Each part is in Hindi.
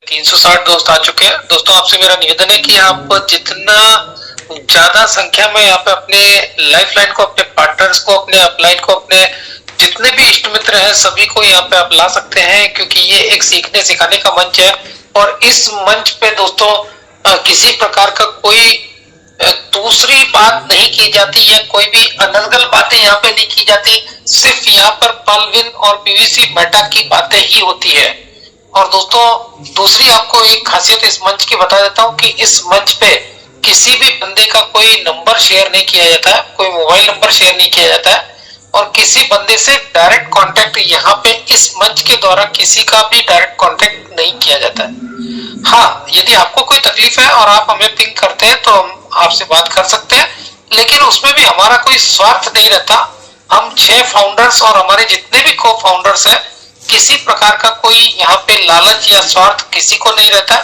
360 दोस्त आ चुके हैं। दोस्तों आपसे मेरा निवेदन है कि आप जितना ज्यादा संख्या में यहाँ पे अपने लाइफलाइन को, अपने पार्टनर्स को, अपने अपलाइन को, अपने जितने भी इष्ट मित्र हैं सभी को यहाँ पे आप ला सकते हैं, क्योंकि ये एक सीखने सिखाने का मंच है। और इस मंच पे दोस्तों किसी प्रकार का कोई दूसरी बात नहीं की जाती या कोई भी अनर्गल बातें यहाँ पे नहीं की जाती। सिर्फ यहाँ पर पॉलविन और पीवीसी मेटा की बातें ही होती है। और दोस्तों दूसरी आपको एक खासियत इस मंच की बता देता हूँ कि इस मंच पे किसी भी बंदे का कोई नंबर शेयर नहीं किया जाता है, कोई मोबाइल नंबर शेयर नहीं किया जाता है, और किसी बंदे से डायरेक्ट कांटेक्ट यहाँ पे इस मंच के द्वारा किसी का भी डायरेक्ट कांटेक्ट नहीं किया जाता है। हाँ, यदि आपको कोई तकलीफ है और आप हमें पिंग करते हैं तो हम आपसे बात कर सकते हैं, लेकिन उसमें भी हमारा कोई स्वार्थ नहीं रहता। हम 6 फाउंडर्स और हमारे जितने भी को फाउंडर्स हैं, किसी प्रकार का कोई यहाँ पे लालच या स्वार्थ किसी को नहीं रहता।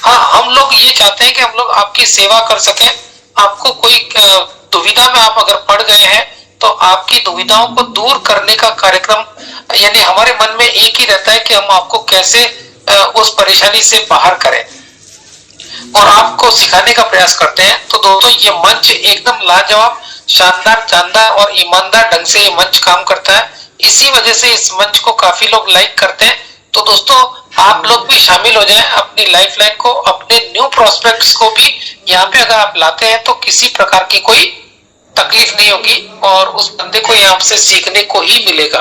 हाँ, हम लोग ये चाहते हैं कि हम लोग आपकी सेवा कर सकें। आपको कोई दुविधा में आप अगर पड़ गए हैं तो आपकी दुविधाओं को दूर करने का कार्यक्रम, यानी हमारे मन में एक ही रहता है कि हम आपको कैसे उस परेशानी से बाहर करें और आपको सिखाने का प्रयास करते हैं। तो दोस्तों ये मंच एकदम लाजवाब, शानदार, जानदार और ईमानदार ढंग से ये मंच काम करता है। इसी वजह से इस मंच को काफी लोग लाइक करते हैं। तो दोस्तों आप लोग भी शामिल हो जाएं, अपनी लाइफलाइन को, अपने न्यू प्रोस्पेक्ट्स को भी यहाँ पे अगर आप लाते हैं तो किसी प्रकार की कोई तकलीफ नहीं होगी और उस बंदे को यहाँ से सीखने को ही मिलेगा।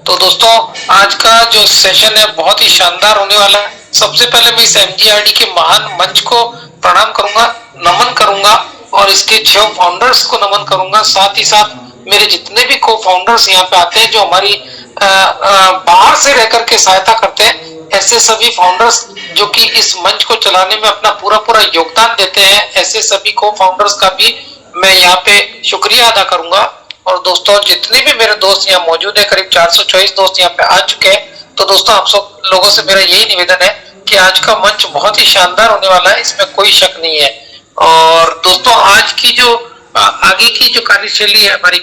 तो दोस्तों आज का जो सेशन है बहुत ही शानदार होने वाला है। सबसे पहले मैं इस एमजीआरडी के महान मंच को प्रणाम करूंगा, नमन करूंगा और इसके 6 फाउंडर्स को नमन करूंगा। साथ ही साथ मेरे जितने भी को फाउंडर्स यहाँ पे आते हैं जो हमारी बाहर से रह करके सहायता करते हैं, ऐसे सभी फाउंडर्स जो कि इस मंच को चलाने में अपना पूरा पूरा योगदान देते हैं, ऐसे सभी को फाउंडर्स का भी मैं यहाँ पे शुक्रिया अदा करूंगा। और दोस्तों जितने भी मेरे दोस्त यहाँ मौजूद है, करीब 424 दोस्त यहाँ पे आ चुके हैं। तो दोस्तों आप सब लोगों से मेरा यही निवेदन है कि आज का मंच बहुत ही शानदार होने वाला है, इसमें कोई शक नहीं है। और दोस्तों आज की जो आगे की जो कार्यशैली है, हमारी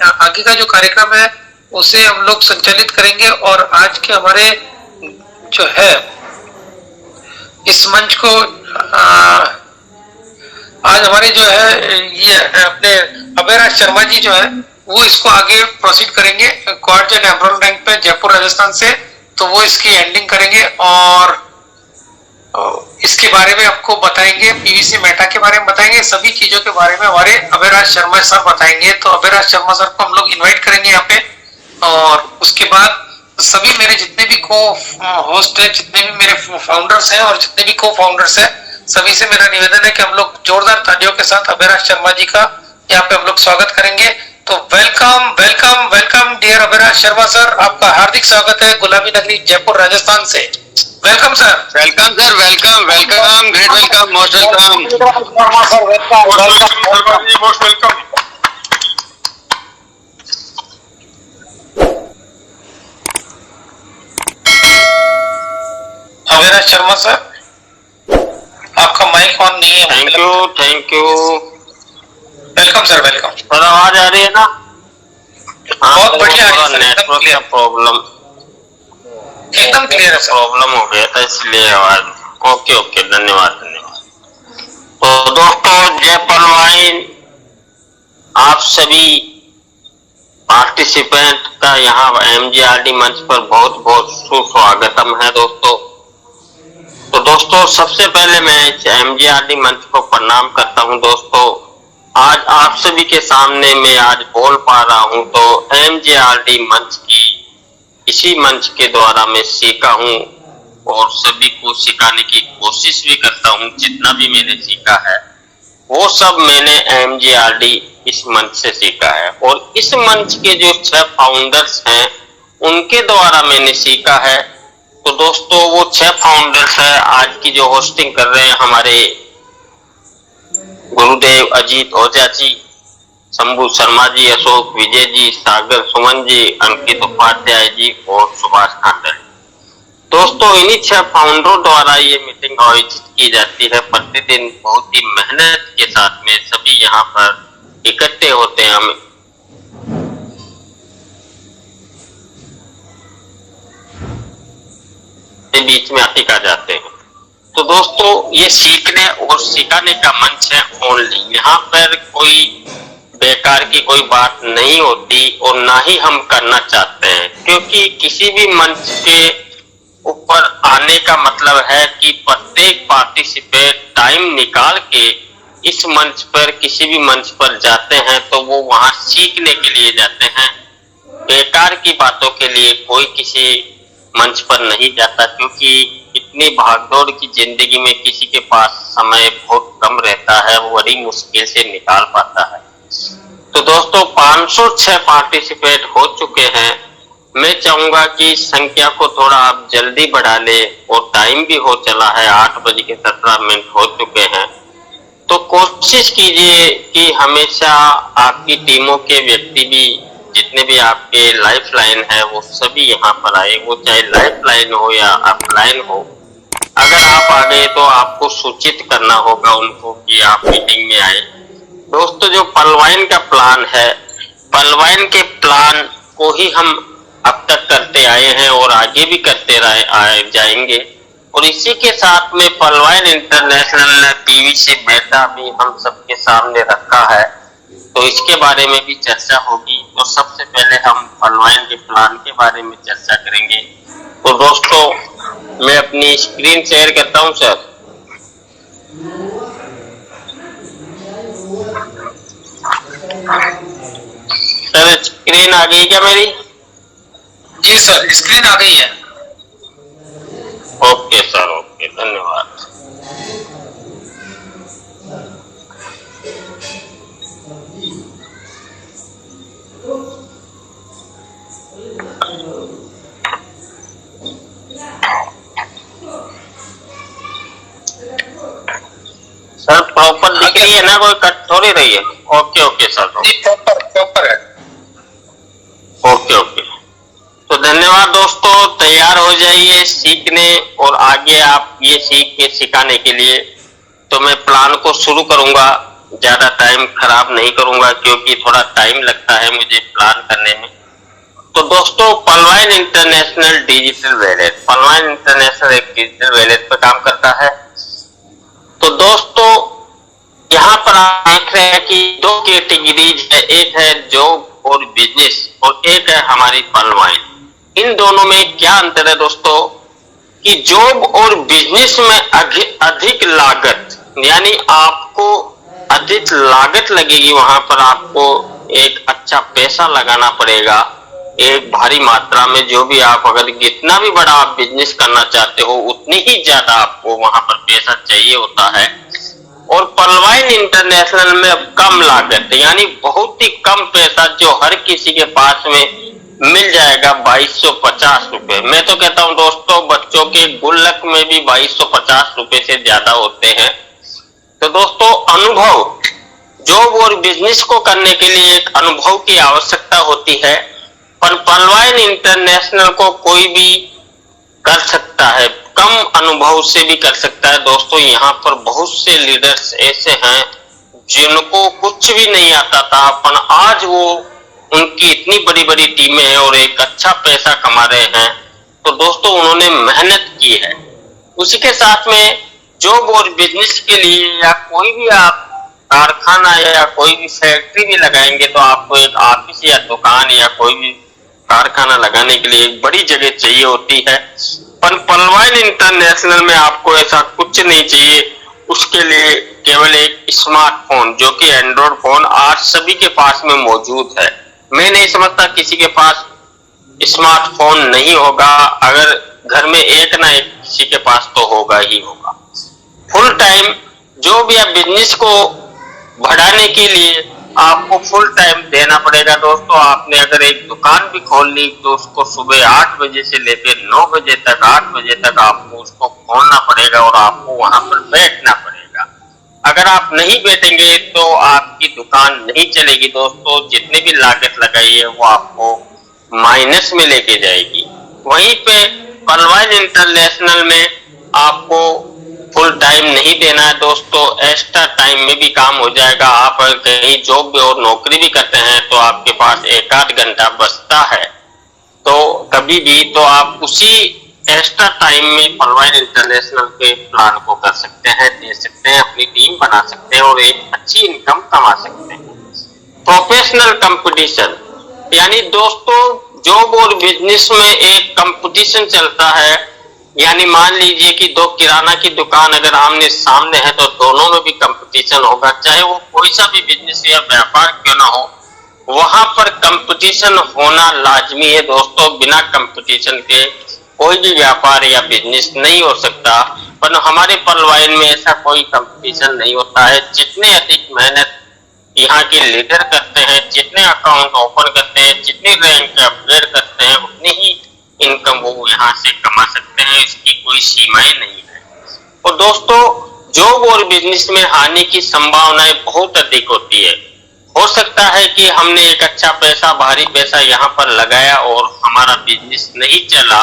आगे का जो कार्यक्रम है उसे हम लोग संचालित करेंगे। और आज के हमारे जो है इस मंच को आज हमारे जो है ये अपने अभयराज शर्मा जी जो है वो इसको आगे प्रोसीड करेंगे क्वार्ट्ज एंड एमराल्ड रैंक पे जयपुर राजस्थान से। तो वो इसकी एंडिंग करेंगे और इसके बारे में आपको बताएंगे, पीवीसी मेटा के बारे में बताएंगे, सभी चीजों के बारे में हमारे अभयराज शर्मा सर बताएंगे। तो अभयराज शर्मा सर को हम लोग इनवाइट करेंगे यहाँ पे। और उसके बाद सभी मेरे जितने भी को होस्ट है, जितने भी मेरे फाउंडर्स हैं और जितने भी को फाउंडर्स हैं, सभी से मेरा निवेदन है कि हम लोग जोरदार तालियों के साथ अभयराज शर्मा जी का यहाँ पे हम लोग स्वागत करेंगे। तो welcome welcome welcome dear Abhayraj Sharma sir, आपका हार्दिक स्वागत है गुलाबी नगरी जयपुर राजस्थान से। Welcome sir. Welcome sir, welcome welcome, great welcome, most welcome, most welcome. Abhayraj Sharma sir mic on ऑन नहीं है। Thank you thank you. Welcome sir, welcome. Sir आवाज आ रही है ना? बहुत बढ़िया। नेटवर्क का प्रॉब्लम, एकदम क्लियर है सर। प्रॉब्लम हो गया था इसलिए आवाज। ओके ओके, धन्यवाद धन्यवाद। तो दोस्तों जयपुर वाइन आप सभी पार्टिसिपेंट का यहाँ एमजीआरडी मंच पर बहुत बहुत सुस्वागतम है दोस्तों। तो दोस्तों सबसे पहले मैं इस एमजीआरडी मंच को प्रणाम करता हूँ। दोस्तों आज आप सभी के सामने मैं आज बोल पा रहा हूँ तो एमजीआरडी मंच की इसी मंच के द्वारा मैं सीखा हूँ और सभी को सिखाने की कोशिश भी करता हूँ। जितना भी मैंने सीखा है वो सब मैंने एमजीआरडी इस मंच से सीखा है और इस मंच के जो 6 फाउंडर्स हैं उनके द्वारा मैंने सीखा है। तो दोस्तों वो 6 फाउंडर्स है आज की जो होस्टिंग कर रहे हैं हमारे गुरुदेव अजीत ओझा जी, शंभू शर्मा जी, अशोक विजय जी, सागर सुमन जी, अंकित उपाध्याय जी और सुभाष खांडल। दोस्तों इन्हीं 6 फाउंडरों द्वारा ये मीटिंग आयोजित की जाती है। प्रतिदिन बहुत ही मेहनत के साथ में सभी यहाँ पर इकट्ठे होते हैं। हम बीच में आतिक आ जाते हैं। तो दोस्तों ये सीखने और सिखाने का मंच है ओनली। यहाँ पर कोई बेकार की कोई बात नहीं होती और ना ही हम करना चाहते हैं, क्योंकि किसी भी मंच के ऊपर आने का मतलब है कि प्रत्येक पार्टिसिपेट टाइम निकाल के इस मंच पर किसी भी मंच पर जाते हैं तो वो वहां सीखने के लिए जाते हैं। बेकार की बातों के लिए कोई किसी मंच पर नहीं जाता, क्योंकि इतनी भागदौड़ की जिंदगी में किसी के पास समय बहुत कम रहता है, वो बड़ी मुश्किल से निकाल पाता है। तो दोस्तों 506 पार्टिसिपेट हो चुके हैं। मैं चाहूंगा कि संख्या को थोड़ा आप जल्दी बढ़ा ले, और टाइम भी हो चला है, 8:17 हो चुके हैं। तो कोशिश कीजिए कि हमेशा आपकी टीमों के व्यक्ति भी, जितने भी आपके लाइफ लाइन है, वो सभी यहाँ पर आए, वो चाहे लाइफ लाइन हो या अपलाइन हो। अगर आप आ गए तो आपको सूचित करना होगा उनको कि आप मीटिंग में आए। दोस्तों जो पलवाइन का प्लान है, पलवाइन के प्लान को ही हम अब तक करते आए हैं और आगे भी करते जाएंगे। और इसी के साथ में पलवाइन इंटरनेशनल टीवी से बेटा भी हम सबके सामने रखा है, तो इसके बारे में भी चर्चा होगी। तो सबसे पहले हम पलवाइन के प्लान के बारे में चर्चा करेंगे। तो दोस्तों मैं अपनी स्क्रीन शेयर करता हूं सर। सर स्क्रीन आ गई क्या मेरी? जी सर, स्क्रीन आ गई है। ओके सर, ओके, धन्यवाद। सर प्रॉपर दिख रही है ना, कोई कट थोड़ी रही है? ओके ओके सर, प्रॉपर है। Okay okay. तो धन्यवाद दोस्तों, तैयार हो जाइए सीखने और आगे आप ये सीख के सिखाने के लिए। तो मैं प्लान को शुरू करूंगा, ज्यादा टाइम खराब नहीं करूंगा, क्योंकि थोड़ा टाइम लगता है मुझे प्लान करने में। तो दोस्तों पलवाइन इंटरनेशनल डिजिटल वैलेट, पलवाइन इंटरनेशनल एक डिजिटल वैलेट पे काम करता है। तो दोस्तों यहाँ पर आप देख रहे हैं कि दो कैटेगरीज है, एक है जॉब और बिजनेस और एक है हमारी पलवाइन। इन दोनों में क्या अंतर है दोस्तों कि जॉब और बिजनेस में अधिक लागत, यानी आपको अधिक लागत लगेगी। वहां पर आपको एक अच्छा पैसा लगाना पड़ेगा, एक भारी मात्रा में। जो भी आप अगर जितना भी बड़ा आप बिजनेस करना चाहते हो उतनी ही ज्यादा आपको वहां पर पैसा चाहिए होता है। और पलवाइन इंटरनेशनल में अब कम लागत, यानी बहुत ही कम पैसा जो हर किसी के पास में मिल जाएगा, 2250 रुपए। मैं तो कहता हूं दोस्तों बच्चों के गुल्लक में भी 2250 रुपए से ज्यादा होते हैं। तो दोस्तों अनुभव, जॉब और बिजनेस को करने के लिए एक अनुभव की आवश्यकता होती है, पर पलवाइन इंटरनेशनल को कोई भी कर सकता है, कम अनुभव से भी कर सकता है। दोस्तों यहाँ पर बहुत से लीडर्स ऐसे हैं जिनको कुछ भी नहीं आता था, पर आज वो उनकी इतनी बड़ी बड़ी टीमें हैं और एक अच्छा पैसा कमा रहे हैं। तो दोस्तों उन्होंने मेहनत की है। उसी के साथ में जॉब और बिजनेस के लिए या कोई भी आप कारखाना या कोई भी फैक्ट्री भी लगाएंगे तो आपको एक ऑफिस या दुकान या कोई भी कारखाना लगाने के लिए एक बड़ी जगह चाहिए होती है। पर पलवाइन इंटरनेशनल में आपको ऐसा कुछ नहीं चाहिए। उसके लिए केवल एक स्मार्टफोन, जो कि एंड्रॉइड फोन आज सभी के पास में मौजूद है। मैं नहीं समझता किसी के पास स्मार्टफोन नहीं होगा, अगर घर में एक ना एक किसी के पास तो होगा ही होगा। फुल टाइम जॉब या बिजनेस को बढ़ाने के लिए आपको फुल टाइम देना पड़ेगा। दोस्तों आपने अगर एक दुकान भी खोल ली तो उसको सुबह 8 बजे से लेकर 9 बजे तक, 8 बजे तक आपको उसको खोलना पड़ेगा और आपको वहां पर बैठना पड़ेगा। अगर आप नहीं बैठेंगे तो आपकी दुकान नहीं चलेगी। दोस्तों जितनी भी लागत लगाई है वो आपको माइनस में लेके जाएगी। वहीं पे पलवाइन इंटरनेशनल में आपको फुल टाइम नहीं देना है दोस्तों, एक्स्ट्रा टाइम में भी काम हो जाएगा। आप कहीं जॉब और नौकरी भी करते हैं तो आपके पास 1-8 घंटा बचता है, तो कभी भी तो आप उसी एक्स्ट्रा टाइम में पलवाइन इंटरनेशनल के प्लान को कर सकते हैं, दे सकते हैं, अपनी टीम बना सकते हैं और एक अच्छी इनकम कमा सकते हैं। प्रोफेशनल कंपटीशन, यानी दोस्तों जॉब और बिजनेस में एक कंपटीशन चलता है। यानी मान लीजिए कि दो किराना की दुकान अगर आमने सामने है तो दोनों में भी कंपटीशन होगा, चाहे वो कोई सा भी बिजनेस या व्यापार क्यों ना हो, वहां पर कंपटीशन होना लाजमी है दोस्तों। बिना कंपटीशन के कोई भी व्यापार या बिजनेस नहीं हो सकता। पर हमारे पलवाइन में ऐसा कोई कंपटीशन नहीं होता है। जितने अधिक मेहनत यहाँ के लीडर करते हैं, जितने अकाउंट ओपन करते हैं, जितनी रैंक अपग्रेड करते हैं, उतनी ही इनकम वो यहाँ से कमा सकते हैं। इसकी कोई सीमाएं नहीं है। और दोस्तों जॉब और बिजनेस में हानि की संभावनाएं बहुत अधिक होती है। हो सकता है कि हमने एक अच्छा पैसा, भारी पैसा यहाँ पर लगाया और हमारा बिजनेस नहीं चला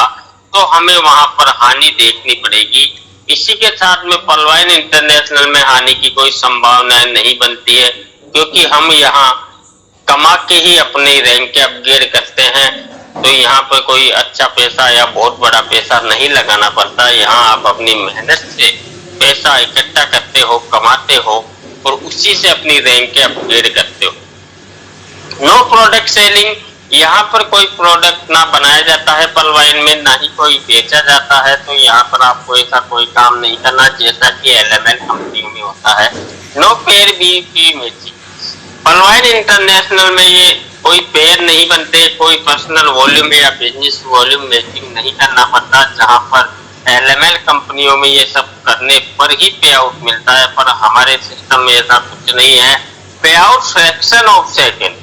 तो हमें वहां पर हानि देखनी पड़ेगी। इसी के साथ में पलवाइन इंटरनेशनल में हानि की कोई संभावना नहीं बनती है, क्योंकि हम यहाँ कमा के ही अपनी रैंक अपग्रेड करते हैं। तो यहाँ पर कोई अच्छा पैसा या बहुत बड़ा पैसा नहीं लगाना पड़ता। यहाँ आप अपनी मेहनत से पैसा इकट्ठा करते हो, कमाते हो और उसी से अपनी रैंक अपग्रेड करते हो। नो प्रोडक्ट सेलिंग, यहाँ पर कोई प्रोडक्ट ना बनाया जाता है पलवाइन में, ना ही कोई बेचा जाता है। तो यहाँ पर आपको ऐसा कोई काम नहीं करना जैसा कि एलएमएल कंपनी में होता है। नो पेयर बी मैचिंग, पलवाइन इंटरनेशनल में ये कोई पेयर नहीं बनते, कोई पर्सनल वॉल्यूम या बिजनेस वॉल्यूम मैचिंग नहीं करना पड़ता। जहाँ पर एलएमएल कंपनियों में ये सब करने पर ही पे आउट मिलता है, पर हमारे सिस्टम में ऐसा कुछ नहीं है। Pay out fraction of second,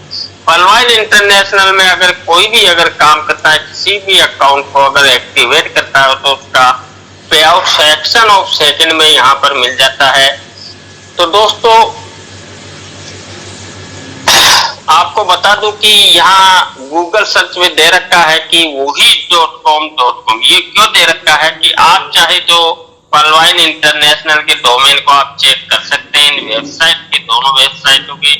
पलवाइन इंटरनेशनल में अगर कोई भी अगर काम करता है, किसी भी अकाउंट को अगर एक्टिवेट करता है तो उसका पे आउट फ्रैक्शन ऑफ सेकेंड में यहाँ पर मिल जाता है। तो दोस्तों आपको बता दूं कि यहाँ गूगल सर्च में दे रखा है कि wohi.com, ये क्यों दे रखा है कि आप चाहे तो पलवाइन इंटरनेशनल के डोमेन को आप चेक कर सकते हैं इन वेबसाइट के, दोनों वेबसाइटों के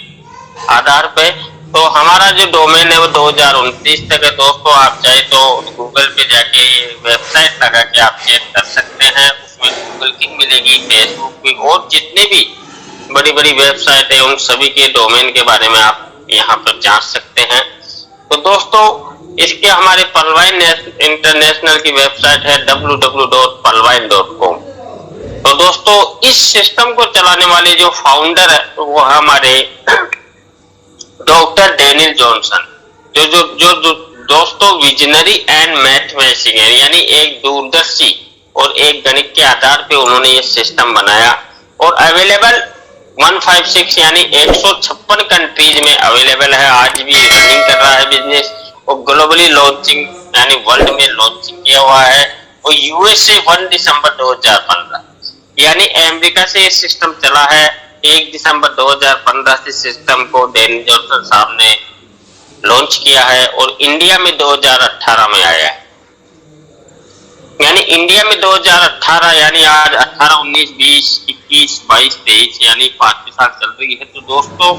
आधार पे। तो हमारा जो डोमेन है वो 2029 तक है दोस्तों। आप चाहे तो गूगल पे जाके ये वेबसाइट लगा के आप चेक कर सकते हैं। उसमें गूगल की मिलेगी, फेसबुक की और जितने भी बड़ी बड़ी वेबसाइट है उन सभी के डोमेन के बारे में आप यहाँ पर जांच सकते हैं। तो दोस्तों इसके हमारे पलवाइन इंटरनेशनल की वेबसाइट है www.palvine.com। तो दोस्तों इस सिस्टम को चलाने वाले जो फाउंडर है वो हमारे डॉक्टर डेनियल जॉनसन, जो दोस्तों विजनरी एंड मैथमेटिशियन है, यानी एक दूरदर्शी और एक गणित के आधार पे उन्होंने ये सिस्टम बनाया। और अवेलेबल 156 यानी 156 कंट्रीज में अवेलेबल है, आज भी रनिंग कर रहा है बिजनेस। और ग्लोबली लॉन्चिंग यानी वर्ल्ड में लॉन्चिंग किया हुआ है। और यूएसए 1 दिसंबर 2015, यानी अमेरिका से ये सिस्टम चला है। 1 दिसंबर 2015 से सिस्टम को डेनियल जॉनसन साहब ने लॉन्च किया है और इंडिया में 2018 में आया है। यानी इंडिया में 2018 यानी आज 18, 19, 20, 21, 22, 23 यानी 5 साल चल रही है। तो दोस्तों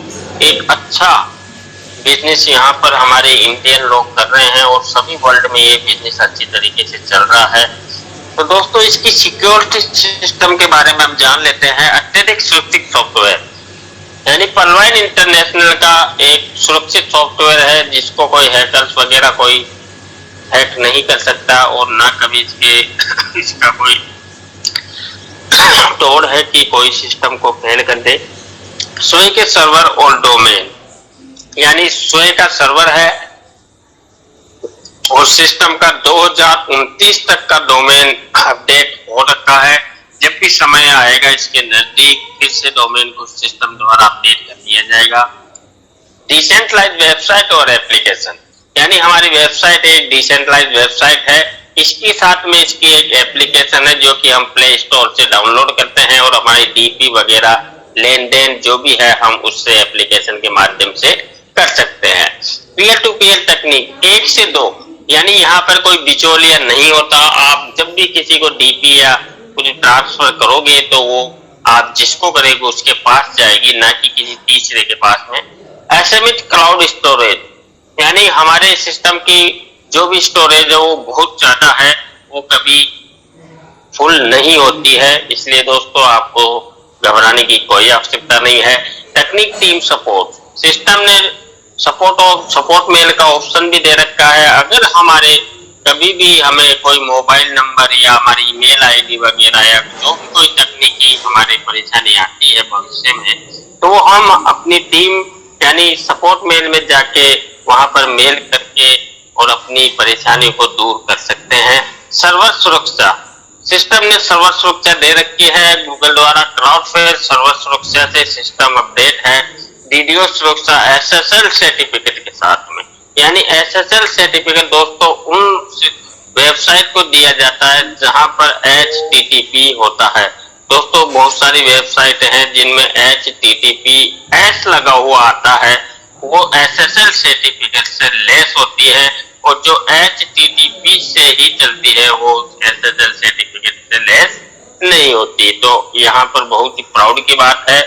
एक अच्छा बिजनेस यहाँ पर हमारे इंडियन लोग कर रहे हैं और सभी वर्ल्ड में ये बिजनेस अच्छी तरीके से चल रहा है। तो दोस्तों इसकी सिक्योरिटी सिस्टम के बारे में हम जान लेते हैं। अत्यधिक सुरक्षित सॉफ्टवेयर, यानी पलवाइन इंटरनेशनल का एक सुरक्षित सॉफ्टवेयर है जिसको कोई हैकर्स वगैरह कोई हैक नहीं कर सकता और ना कभी इसका कोई तोड़ है कि कोई सिस्टम को फेल कर दे। स्वयं के सर्वर और डोमेन, यानी स्वयं का सर्वर है और सिस्टम का 2029 तक का डोमेन अपडेट हो रखा है। जब भी समय आएगा इसके नजदीक फिर से डोमेन को सिस्टम द्वारा अपडेट कर दिया जाएगा। डिसेंट्रलाइज्ड वेबसाइट और एप्लीकेशन, यानी हमारी वेबसाइट एक डिसेंट्रलाइज्ड वेबसाइट है। इसके साथ में इसकी एक एप्लीकेशन है जो कि हम प्ले स्टोर से डाउनलोड करते हैं और हमारी डीपी वगैरह लेन देन जो भी है हम उससे एप्लीकेशन के माध्यम से कर सकते हैं। पीयर टू पीयर तकनीक, 1 से 2, यानी यहाँ पर कोई बिचौलिया नहीं होता। आप जब भी किसी को डीपी या कुछ ट्रांसफर करोगे तो वो आप जिसको करेंगे उसके पास जाएगी, ना कि किसी तीसरे के पास में। एसएमएस क्लाउड स्टोरेज, यानी हमारे सिस्टम की जो भी स्टोरेज है वो बहुत ज्यादा है, वो कभी फुल नहीं होती है, इसलिए दोस्तों आपको घबराने की कोई आवश्यकता नहीं है। टेक्निक टीम सपोर्ट सिस्टम ने सपोर्ट मेल का ऑप्शन भी दे रखा है। अगर हमारे कभी भी हमें कोई मोबाइल नंबर या हमारी ईमेल आईडी वगैरह या जो भी कोई तकनीकी हमारी परेशानी आती है भविष्य में, तो हम अपनी टीम यानी सपोर्ट मेल में जाके वहां पर मेल करके और अपनी परेशानी को दूर कर सकते हैं। सर्वर सुरक्षा सिस्टम ने सर्वर सुरक्षा दे रखी है गूगल द्वारा। क्लाउडफ्लेयर सर्वर सुरक्षा से सिस्टम अपडेट है। डीडीओ सुरक्षा एसएसएल सर्टिफिकेट के साथ में, यानी एसएसएल सर्टिफिकेट दोस्तों उन वेबसाइट को दिया जाता है जहां पर HTTP होता है। दोस्तों बहुत सारी वेबसाइट हैं जिनमें HTTPS लगा हुआ आता है, वो एसएसएल सर्टिफिकेट से लेस होती है, और जो HTTP से ही चलती है वो एसएसएल सर्टिफिकेट से लेस नहीं होती। तो यहाँ पर बहुत ही प्राउड की बात है।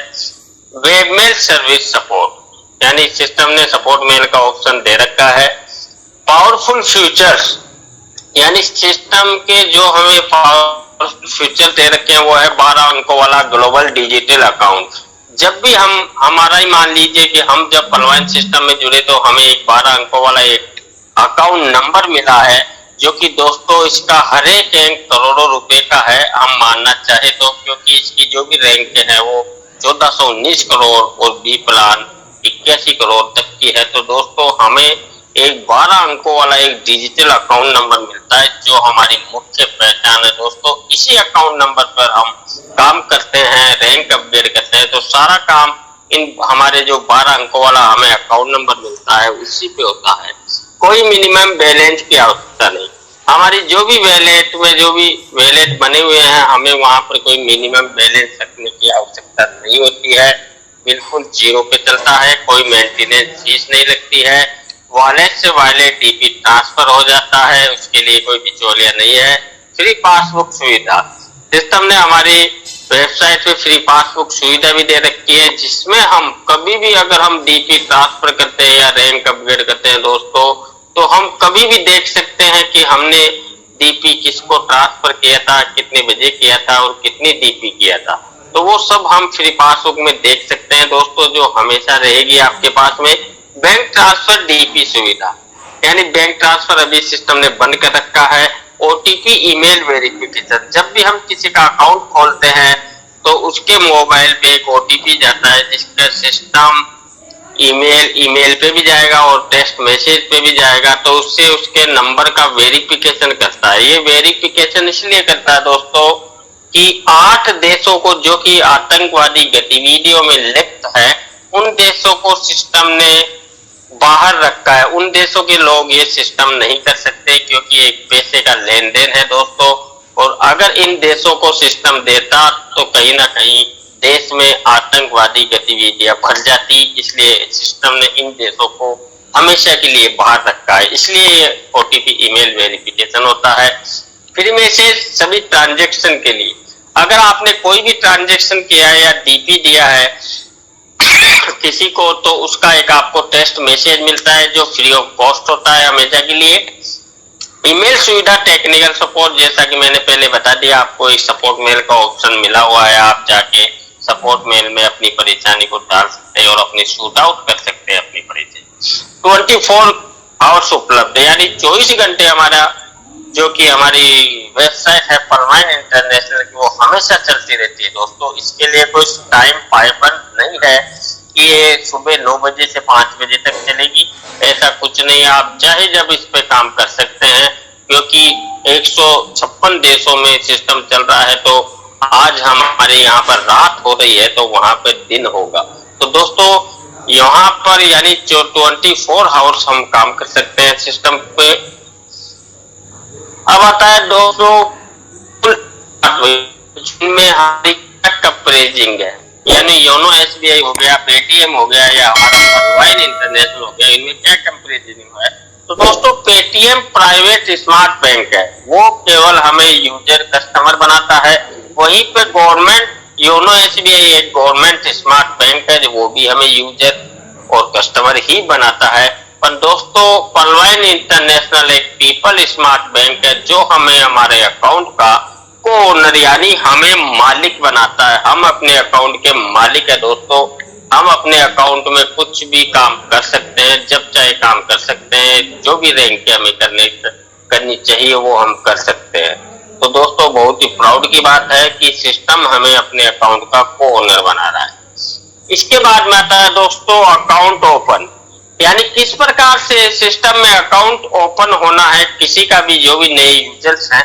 वेबमेल सर्विस सपोर्ट यानी सिस्टम ने सपोर्ट मेल का ऑप्शन दे रखा है। पावरफुल फीचर्स यानी सिस्टम के जो हमें पावरफुल फीचर दे रखे हैं वो है 12 अंकों वाला ग्लोबल डिजिटल अकाउंट। जब भी हम हमारा ही मान लीजिए कि हम जब पलवाइन सिस्टम में जुड़े तो हमें एक 12 अंकों वाला एक अकाउंट नंबर मिला है, जो कि दोस्तों इसका हर एक रैंक करोड़ों रुपए का है हम मानना चाहे तो, क्योंकि इसकी जो भी रैंक है वो 1419 करोड़ और बी प्लान 81 करोड़ तक की है। तो दोस्तों हमें एक 12 अंकों वाला एक डिजिटल अकाउंट नंबर मिलता है जो हमारी मुख्य पहचान है। दोस्तों इसी अकाउंट नंबर पर हम काम करते हैं, रैंक अपग्रेड करते हैं, तो सारा काम इन हमारे जो 12 अंकों वाला हमें अकाउंट नंबर मिलता है उसी पे होता है। कोई मिनिमम बैलेंस की आवश्यकता नहीं। हमारी जो भी वैलेट में जो भी वैलेट बने हुए हैं हमें वहां पर कोई मिनिमम बैलेंस रखने की आवश्यकता नहीं होती है, बिल्कुल जीरो पे चलता है, कोई मेंटेनेंस फीस नहीं लगती है। वॉलेट से वॉलेट डीपी ट्रांसफर हो जाता है, उसके लिए कोई बिचौलिया नहीं है। फ्री पासबुक सुविधा सिस्टम ने हमारी वेबसाइट पे फ्री पासबुक सुविधा भी दे रखी है, जिसमें हम कभी भी अगर हम डीपी ट्रांसफर करते हैं या रैंक अपग्रेड करते हैं दोस्तों, तो हम कभी भी देख सकते हैं कि हमने डीपी किसको ट्रांसफर किया था, कितने बजे किया था और कितनी डीपी किया था। तो वो सब हम फ्री पासबुक में देख सकते हैं दोस्तों, जो हमेशा रहेगी आपके पास में। बैंक ट्रांसफर डीपी सुविधा यानी बैंक ट्रांसफर अभी सिस्टम ने बंद कर रखा है। ओटीपी ईमेल वेरिफिकेशन, जब भी हम किसी का अकाउंट खोलते हैं तो उसके मोबाइल पे एक ओटीपी जाता है, जिसका सिस्टम ईमेल पे भी जाएगा और टेक्स्ट मैसेज पे भी जाएगा, तो उससे उसके नंबर का वेरिफिकेशन करता है। ये वेरिफिकेशन इसलिए करता है दोस्तों कि 8 देशों को जो कि आतंकवादी गतिविधियों में लिप्त है उन देशों को सिस्टम ने बाहर रखा है। उन देशों के लोग ये सिस्टम नहीं कर सकते क्योंकि एक पैसे का लेन देन है दोस्तों, और अगर इन देशों को सिस्टम देता तो कहीं ना कहीं देश में आतंकवादी गतिविधियां बढ़ जाती, इसलिए सिस्टम ने इन देशों को हमेशा के लिए बाहर रखा है। इसलिए ओटीपी ईमेल वेरिफिकेशन होता है। फ्री मैसेज सभी ट्रांजैक्शन के लिए, अगर आपने कोई भी ट्रांजैक्शन किया है या डीपी दिया है किसी को, तो उसका एक आपको टेक्स्ट मैसेज मिलता है जो फ्री ऑफ कॉस्ट होता है हमेशा के लिए। ईमेल सुविधा टेक्निकल सपोर्ट, जैसा कि मैंने पहले बता दिया, आपको एक सपोर्ट मेल का ऑप्शन मिला हुआ है, आप जाके सपोर्ट मेल में अपनी परेशानी को डाल सकते हैं और अपनी शूट आउट कर सकते हैं अपनी परेशानी। 24 आवर्स उपलब्ध यानी 24 घंटे हमारा जो कि हमारी वेबसाइट है परमानेंट इंटरनेशनल की, वो हमेशा चलती रहती है दोस्तों। इसके लिए कोई टाइम पाबंद नहीं है कि ये सुबह 9 बजे से 5 बजे तक चलेगी, ऐसा कुछ नहीं है। आप चाहे जब इस पे काम कर सकते हैं, क्योंकि 156 देशों में सिस्टम चल रहा है, तो आज हमारे यहाँ पर रात हो रही है तो वहां पर दिन होगा। तो दोस्तों यहाँ पर यानी 24 आवर्स हम काम कर सकते हैं सिस्टम पे। अब आता है दोस्तों में हमारी कवरेजिंग है, यानी योनो एसबीआई हो गया, पेटीएम हो गया या हमारा मोबाइल इंटरनेशनल हो गया, इनमें क्या कंपैरिजन है। तो दोस्तों पेटीएम प्राइवेट स्मार्ट बैंक है, वो केवल हमें यूजर कस्टमर बनाता है। वहीं पे गवर्नमेंट योनो एसबीआई एक गवर्नमेंट स्मार्ट बैंक है, वो भी हमें यूजर और कस्टमर ही बनाता है। पर दोस्तों पलवाइन इंटरनेशनल एक पीपल स्मार्ट बैंक है जो हमें हमारे अकाउंट का को ओनर यानी हमें मालिक बनाता है। हम अपने अकाउंट के मालिक है दोस्तों। हम अपने अकाउंट में कुछ भी काम कर सकते हैं, जब चाहे काम कर सकते हैं, जो भी रैंक हमें करनी चाहिए वो हम कर सकते हैं। तो दोस्तों बहुत ही प्राउड की बात है कि सिस्टम हमें अपने अकाउंट का को ओनर बना रहा है। इसके बाद में आता है दोस्तों अकाउंट ओपन, यानी किस प्रकार से सिस्टम में अकाउंट ओपन होना है। किसी का भी जो भी नए यूजर्स हैं,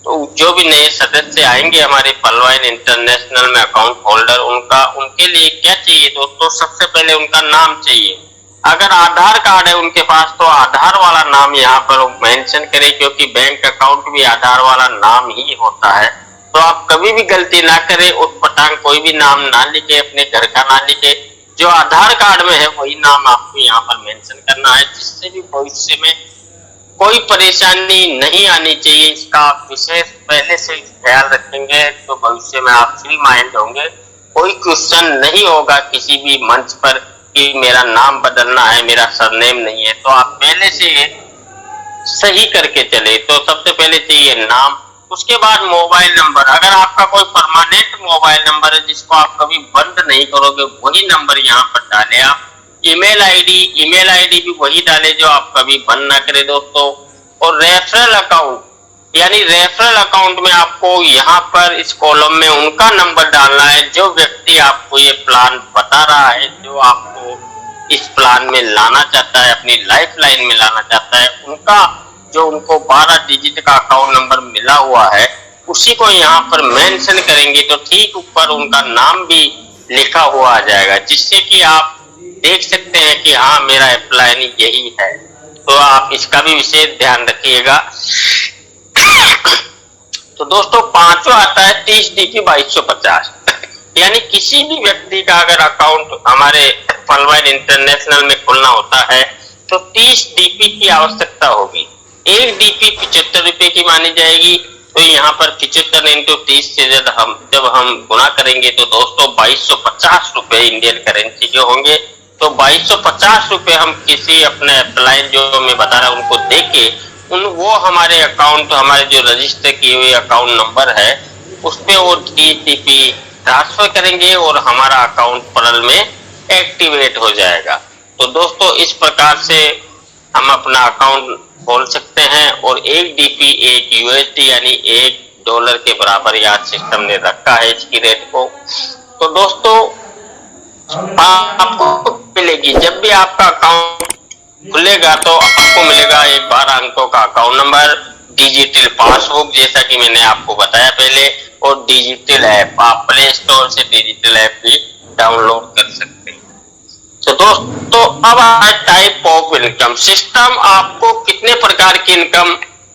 तो जो भी नए सदस्य आएंगे हमारे पलवाइन इंटरनेशनल में अकाउंट होल्डर, उनके लिए क्या चाहिए दोस्तों, सबसे पहले उनका नाम चाहिए। अगर आधार कार्ड है उनके पास तो आधार वाला नाम यहाँ पर मेंशन करें, क्योंकि बैंक अकाउंट भी आधार वाला नाम ही होता है। तो आप कभी भी गलती ना करें, उटपटांग कोई भी नाम ना लिखे, अपने घर का ना लिखे, जो आधार कार्ड में है वही नाम आपको यहाँ पर मेंशन करना है, जिससे भी भविष्य में कोई परेशानी नहीं आनी चाहिए। इसका आप विशेष पहले से ख्याल रखेंगे तो भविष्य में आप फ्री माइंड होंगे। कोई क्वेश्चन नहीं होगा किसी भी मंच पर कि मेरा नाम बदलना है, मेरा सरनेम नहीं है, तो आप पहले से सही करके चले। तो सबसे पहले चाहिए नाम, उसके बाद मोबाइल नंबर। अगर आपका कोई परमानेंट मोबाइल नंबर है जिसको आप कभी बंद नहीं करोगे, वही नंबर यहाँ पर डालें आप। ईमेल आईडी भी वही डाले जो आप कभी बंद ना करें दोस्तों। और रेफरल अकाउंट, यानी रेफरल अकाउंट में आपको यहाँ पर इस कॉलम में उनका नंबर डालना है जो व्यक्ति आपको ये प्लान बता रहा है, जो आपको इस प्लान में लाना चाहता है, अपनी लाइफ लाइन में लाना चाहता है, उनका जो उनको 12 डिजिट का अकाउंट नंबर मिला हुआ है उसी को यहाँ पर मेंशन करेंगे तो ठीक ऊपर उनका नाम भी लिखा हुआ आ जाएगा, जिससे कि आप देख सकते हैं कि हाँ मेरा प्लान यही है। तो आप इसका भी विशेष ध्यान रखिएगा। तो दोस्तों पांचवा आता है 30 DP 2250, यानी किसी भी व्यक्ति का अगर अकाउंट हमारे पलवाइन इंटरनेशनल में खोलना होता है तो 30 DP की आवश्यकता होगी। एक DP 75 रुपए की मानी जाएगी। तो यहाँ पर 75 इंटू 30 से जब हम गुना करेंगे तो दोस्तों 2250 रुपए इंडियन करेंसी जो होंगे। तो 2250 रुपए हम किसी अपने अपलाइन जो मैं बता रहा हूँ उनको देके वो हमारे अकाउंट, हमारे जो रजिस्टर किए हुए अकाउंट नंबर है उस पे वो 30 DP ट्रांसफर करेंगे और हमारा अकाउंट परल में एक्टिवेट हो जाएगा। तो दोस्तों इस प्रकार से हम अपना अकाउंट खोल सकते हैं। और एक DP एक USD यानी $1 के बराबर याद सिस्टम ने रखा है इसकी रेट को। तो दोस्तों आपको मिलेगी, जब भी आपका अकाउंट खुलेगा तो आपको मिलेगा एक 12 अंकों का अकाउंट नंबर, डिजिटल पासबुक जैसा कि मैंने आपको बताया पहले, और डिजिटल ऐप। आप प्ले स्टोर से डिजिटल ऐप भी डाउनलोड कर सकते हैं। तो दोस्तों अब है टाइप ऑफ इनकम। सिस्टम आपको कितने प्रकार की इनकम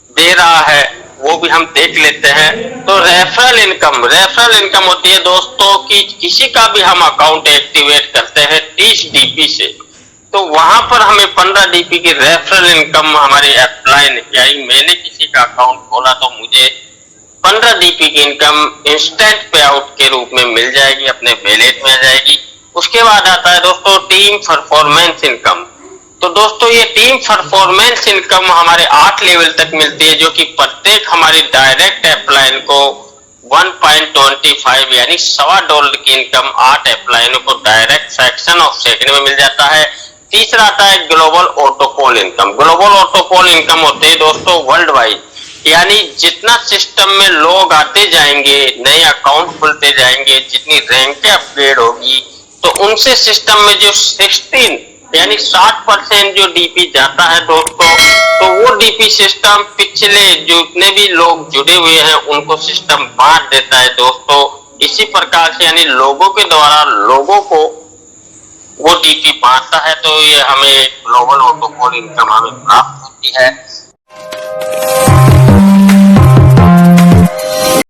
दे रहा है वो भी हम देख लेते हैं। तो रेफरल इनकम होती है दोस्तों कि किसी का भी हम अकाउंट एक्टिवेट करते हैं 30 DP से, तो वहां पर हमें 15 DP की रेफरल इनकम हमारे अपलाइन, यानी मैंने किसी का अकाउंट खोला तो मुझे 15 DP की इनकम इंस्टेंट पे आउट के रूप में मिल जाएगी, अपने वैलेट में आ जाएगी। उसके बाद आता है दोस्तों टीम परफॉर्मेंस इनकम। तो दोस्तों ये टीम परफॉर्मेंस इनकम हमारे 8 लेवल तक मिलती है, जो कि प्रत्येक हमारी डायरेक्ट अपलाइन को 1.25 यानी $1.25 की इनकम 8 अपलाइनों को डायरेक्ट फ्रैक्शन ऑफ सेकंड में मिल जाता है। तीसरा आता है ग्लोबल ऑटोकॉल इनकम। ग्लोबल ऑटोकॉल इनकम होते हैं दोस्तों वर्ल्ड वाइड, यानी जितना सिस्टम में लोग आते जाएंगे, नए अकाउंट खुलते जाएंगे, जितनी रैंक अपग्रेड होगी, तो उनसे सिस्टम में जो 16 यानी 60% जो DP जाता है दोस्तों, तो वो DP सिस्टम पिछले जितने भी लोग जुड़े हुए हैं उनको सिस्टम बांट देता है दोस्तों। इसी प्रकार से यानी लोगों के द्वारा लोगों को वो DP बांटता है, तो ये हमें ग्लोबल ऑटोकॉल इनकम हमें प्राप्त होती है।